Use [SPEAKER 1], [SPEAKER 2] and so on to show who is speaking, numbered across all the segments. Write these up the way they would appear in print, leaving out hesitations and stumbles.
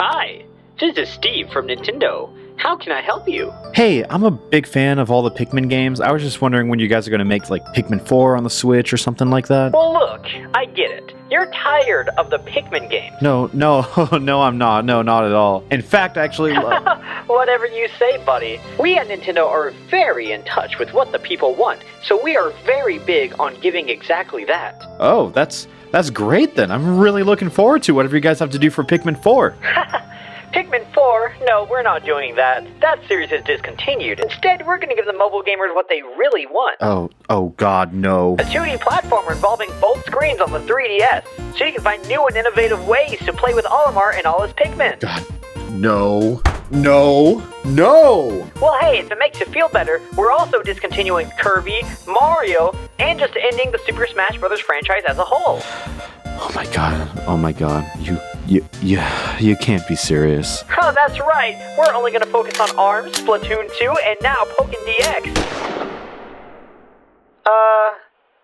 [SPEAKER 1] Hi, this is Steve from Nintendo. How can I help you?
[SPEAKER 2] Hey, I'm a big fan of all the Pikmin games. I was just wondering when you guys are going to make like Pikmin 4 on the Switch or something like that.
[SPEAKER 1] Well, look, I get it. You're tired of the Pikmin games.
[SPEAKER 2] No, I'm not. No, not at all. In fact, I actually love...
[SPEAKER 1] Whatever you say, buddy. We at Nintendo are very in touch with what the people want, so we are very big on giving exactly that.
[SPEAKER 2] Oh, that's great then. I'm really looking forward to whatever you guys have to do for Pikmin 4.
[SPEAKER 1] Pikmin 4? No, we're not doing that. That series is discontinued. Instead, we're going to give the mobile gamers what they really want.
[SPEAKER 2] Oh God, no.
[SPEAKER 1] A 2D platformer involving both screens on the 3DS, so you can find new and innovative ways to play with Olimar and all his Pikmin.
[SPEAKER 2] God, no.
[SPEAKER 1] Well, hey, if it makes you feel better, we're also discontinuing Kirby, Mario, and just ending the Super Smash Bros. Franchise as a whole.
[SPEAKER 2] Oh my God. You can't be serious.
[SPEAKER 1] Oh, that's right. We're only going to focus on ARMS, Splatoon 2, and now Pokken DX.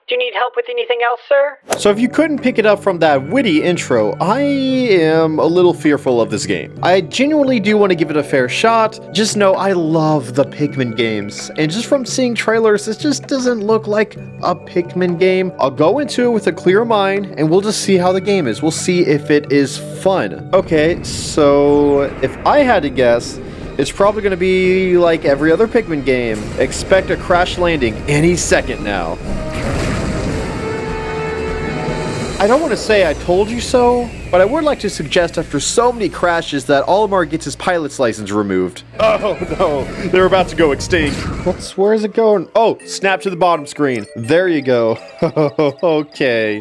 [SPEAKER 1] Do you need help with anything else, sir?
[SPEAKER 3] So if you couldn't pick it up from that witty intro, I am a little fearful of this game. I genuinely do want to give it a fair shot. Just know I love the Pikmin games. And just from seeing trailers, it just doesn't look like a Pikmin game. I'll go into it with a clear mind and we'll just see how the game is. We'll see if it is fun. Okay, so if I had to guess, it's probably going to be like every other Pikmin game. Expect a crash landing any second now. I don't want to say I told you so, but I would like to suggest after so many crashes that Olimar gets his pilot's license removed. Oh no, they're about to go extinct. Where is it going? Oh, snap to the bottom screen. There you go. Okay,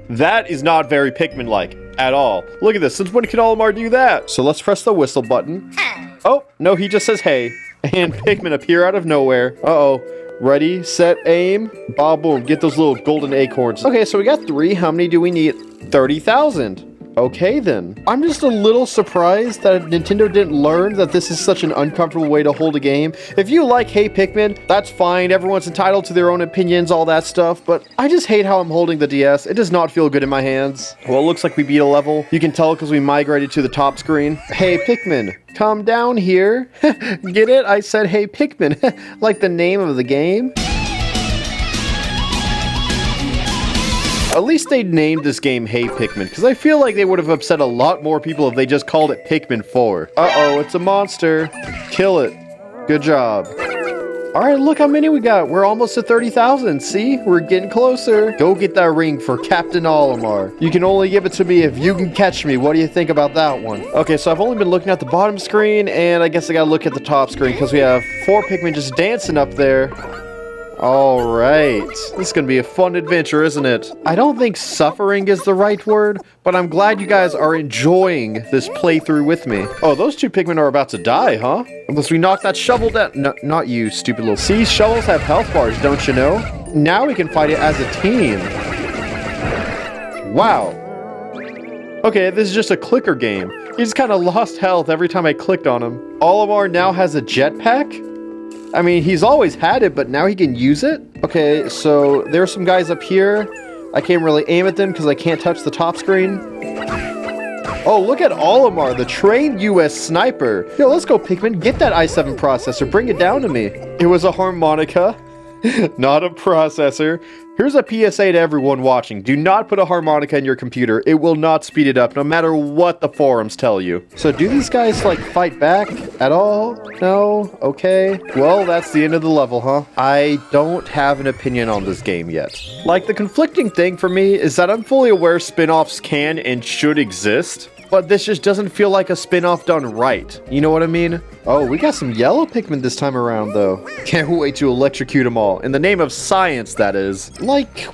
[SPEAKER 3] that is not very Pikmin-like at all. Look at this, since when can Olimar do that? So let's press the whistle button. Oh, no, he just says hey, and Pikmin appear out of nowhere. Uh-oh. Ready, set, aim, bob, boom. Get those little golden acorns. Okay, so we got 3. How many do we need? 30,000. Okay, then. I'm just a little surprised that Nintendo didn't learn that this is such an uncomfortable way to hold a game. If you like Hey Pikmin, that's fine. Everyone's entitled to their own opinions, all that stuff. But I just hate how I'm holding the DS. It does not feel good in my hands. Well, it looks like we beat a level. You can tell because we migrated to the top screen. Hey Pikmin, come down here. Get it? I said Hey Pikmin. Like the name of the game. At least they named this game Hey Pikmin, because I feel like they would have upset a lot more people if they just called it Pikmin 4. Uh-oh, it's a monster. Kill it. Good job. Alright, look how many we got. We're almost at 30,000. See? We're getting closer. Go get that ring for Captain Olimar. You can only give it to me if you can catch me. What do you think about that one? Okay, so I've only been looking at the bottom screen, and I guess I gotta look at the top screen, because we have 4 Pikmin just dancing up there. Alright, this is gonna be a fun adventure, isn't it? I don't think suffering is the right word, but I'm glad you guys are enjoying this playthrough with me. Oh, those 2 Pikmin are about to die, huh? Unless we knock that shovel down. No, not you, stupid little... See, shovels have health bars, don't you know? Now we can fight it as a team. Wow. Okay, this is just a clicker game. He just kind of lost health every time I clicked on him. Olimar now has a jetpack? I mean, he's always had it, but now he can use it? Okay, so there's some guys up here. I can't really aim at them because I can't touch the top screen. Oh, look at Olimar, the trained US sniper. Yo, let's go, Pikmin. Get that i7 processor. Bring it down to me. It was a harmonica, not a processor. Here's a PSA to everyone watching. Do not put a harmonica in your computer. It will not speed it up, no matter what the forums tell you. So do these guys, like, fight back at all? No? Okay. Well, that's the end of the level, huh? I don't have an opinion on this game yet. Like, the conflicting thing for me is that I'm fully aware spin-offs can and should exist, but this just doesn't feel like a spin-off done right. You know what I mean? Oh, we got some yellow Pikmin this time around, though. Can't wait to electrocute them all. In the name of science, that is. Like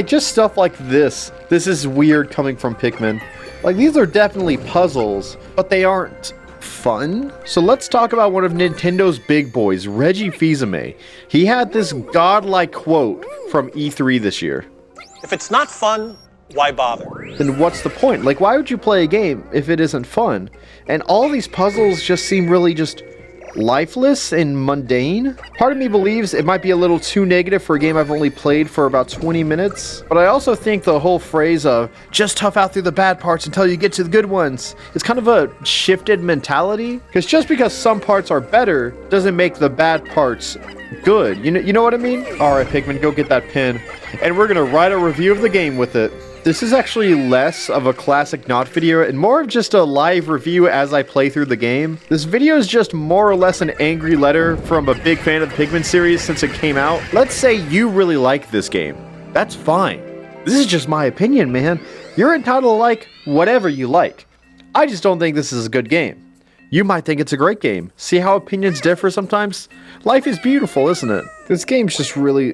[SPEAKER 3] just stuff like this. This is weird coming from Pikmin. Like, these are definitely puzzles, but they aren't fun. So let's talk about one of Nintendo's big boys, Reggie Fils-Aimé. He had this godlike quote from E3 this year.
[SPEAKER 4] If it's not fun, why bother?
[SPEAKER 3] Then what's the point? Like, why would you play a game if it isn't fun? And all these puzzles just seem really just lifeless and mundane. Part of me believes it might be a little too negative for a game I've only played for about 20 minutes. But I also think the whole phrase of just tough out through the bad parts until you get to the good ones is kind of a shifted mentality. Because just because some parts are better doesn't make the bad parts good. You know what I mean? Alright, Pikmin, go get that pin. And we're gonna write a review of the game with it. This is actually less of a classic not video and more of just a live review as I play through the game. This video is just more or less an angry letter from a big fan of the Pikmin series since it came out. Let's say you really like this game. That's fine. This is just my opinion, man. You're entitled to like whatever you like. I just don't think this is a good game. You might think it's a great game. See how opinions differ sometimes? Life is beautiful, isn't it? This game's just really...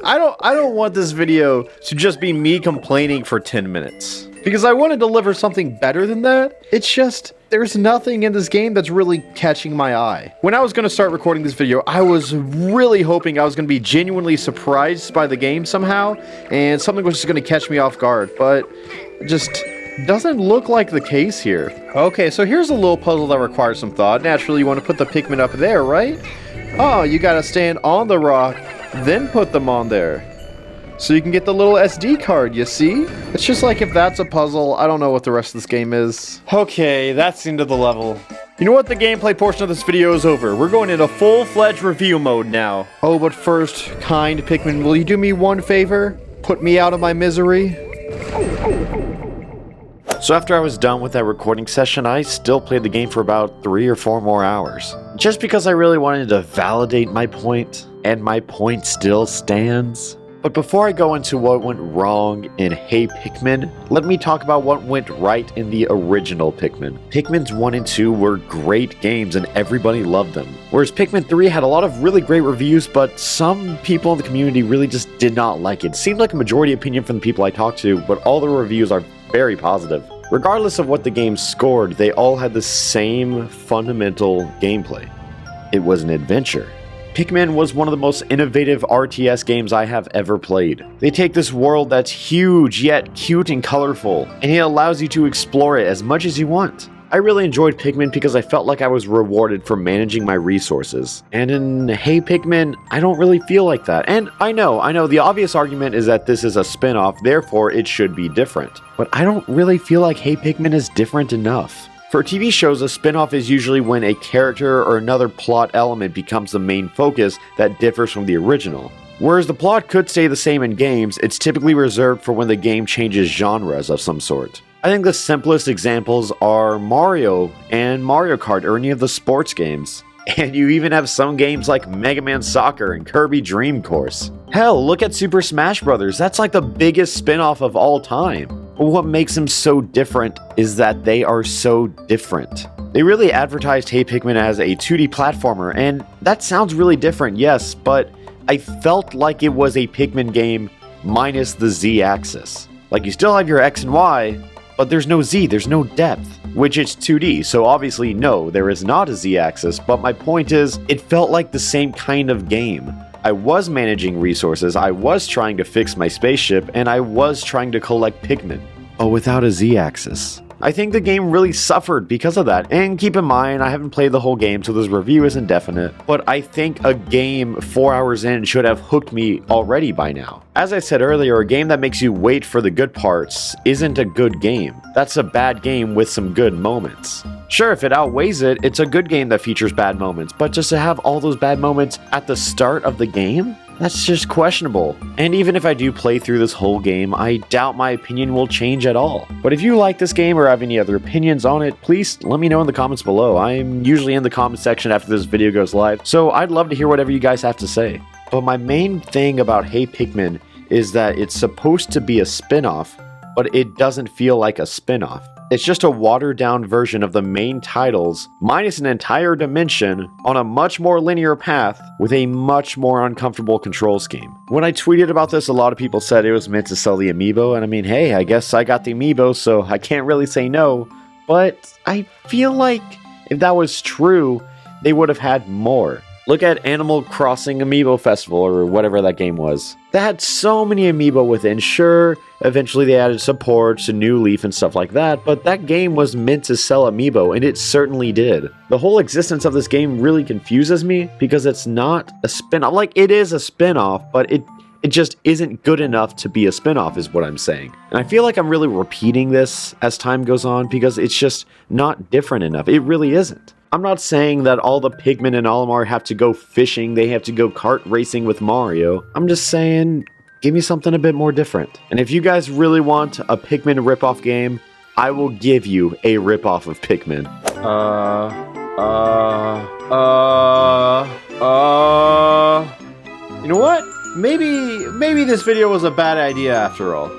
[SPEAKER 3] I don't want this video to just be me complaining for 10 minutes. Because I want to deliver something better than that. It's just, there's nothing in this game that's really catching my eye. When I was going to start recording this video, I was really hoping I was going to be genuinely surprised by the game somehow, and something was just going to catch me off guard, but it just doesn't look like the case here. Okay, so here's a little puzzle that requires some thought. Naturally, you want to put the Pikmin up there, right? Oh, you got to stand on the rock, then put them on there. So you can get the little SD card, you see? It's just like if that's a puzzle, I don't know what the rest of this game is. Okay, that's the end of the level. You know what? The gameplay portion of this video is over. We're going into full-fledged review mode now. Oh, but first, kind Pikmin, will you do me one favor? Put me out of my misery?
[SPEAKER 2] So after I was done with that recording session, I still played the game for about 3 or 4 more hours. Just because I really wanted to validate my point, and my point still stands. But before I go into what went wrong in Hey Pikmin, let me talk about what went right in the original Pikmin. Pikmin's 1 and 2 were great games and everybody loved them. Whereas Pikmin 3 had a lot of really great reviews, but some people in the community really just did not like it. It seemed like a majority opinion from the people I talked to, but all the reviews are very positive. Regardless of what the game scored, they all had the same fundamental gameplay. It was an adventure. Pikmin was one of the most innovative RTS games I have ever played. They take this world that's huge yet cute and colorful, and it allows you to explore it as much as you want. I really enjoyed Pikmin because I felt like I was rewarded for managing my resources. And in Hey Pikmin, I don't really feel like that. And I know, the obvious argument is that this is a spin-off, therefore it should be different. But I don't really feel like Hey Pikmin is different enough. For TV shows, a spin-off is usually when a character or another plot element becomes the main focus that differs from the original. Whereas the plot could stay the same in games, it's typically reserved for when the game changes genres of some sort. I think the simplest examples are Mario and Mario Kart or any of the sports games. And you even have some games like Mega Man Soccer and Kirby Dream Course. Hell, look at Super Smash Bros. That's like the biggest spin-off of all time. But what makes them so different is that they are so different. They really advertised Hey Pikmin as a 2D platformer, and that sounds really different, yes, but I felt like it was a Pikmin game minus the Z-axis. Like, you still have your X and Y, but there's no Z, there's no depth, which it's 2D, so obviously no, there is not a Z-axis, but my point is, it felt like the same kind of game. I was managing resources, I was trying to fix my spaceship, and I was trying to collect Pikmin. Oh, without a Z-axis. I think the game really suffered because of that, and keep in mind, I haven't played the whole game, so this review isn't definite, but I think a game 4 hours in should have hooked me already by now. As I said earlier, a game that makes you wait for the good parts isn't a good game. That's a bad game with some good moments. Sure, if it outweighs it, it's a good game that features bad moments, but just to have all those bad moments at the start of the game? That's just questionable. And even if I do play through this whole game, I doubt my opinion will change at all. But if you like this game or have any other opinions on it, please let me know in the comments below. I'm usually in the comment section after this video goes live, so I'd love to hear whatever you guys have to say. But my main thing about Hey Pikmin is that it's supposed to be a spin-off, but it doesn't feel like a spin-off. It's just a watered-down version of the main titles, minus an entire dimension, on a much more linear path, with a much more uncomfortable control scheme. When I tweeted about this, a lot of people said it was meant to sell the amiibo, and I mean, hey, I guess I got the amiibo, so I can't really say no, but I feel like if that was true, they would have had more. Look at Animal Crossing Amiibo Festival or whatever that game was. That had so many amiibo within. Sure, eventually they added support to New Leaf and stuff like that, but that game was meant to sell amiibo, and it certainly did. The whole existence of this game really confuses me because it's not a spin-off. Like, it is a spin-off, but it just isn't good enough to be a spin-off is what I'm saying. And I feel like I'm really repeating this as time goes on because it's just not different enough. It really isn't. I'm not saying that all the Pikmin in Olimar have to go fishing, they have to go kart racing with Mario. I'm just saying, give me something a bit more different. And if you guys really want a Pikmin ripoff game, I will give you a ripoff of Pikmin.
[SPEAKER 3] You know what? Maybe this video was a bad idea after all.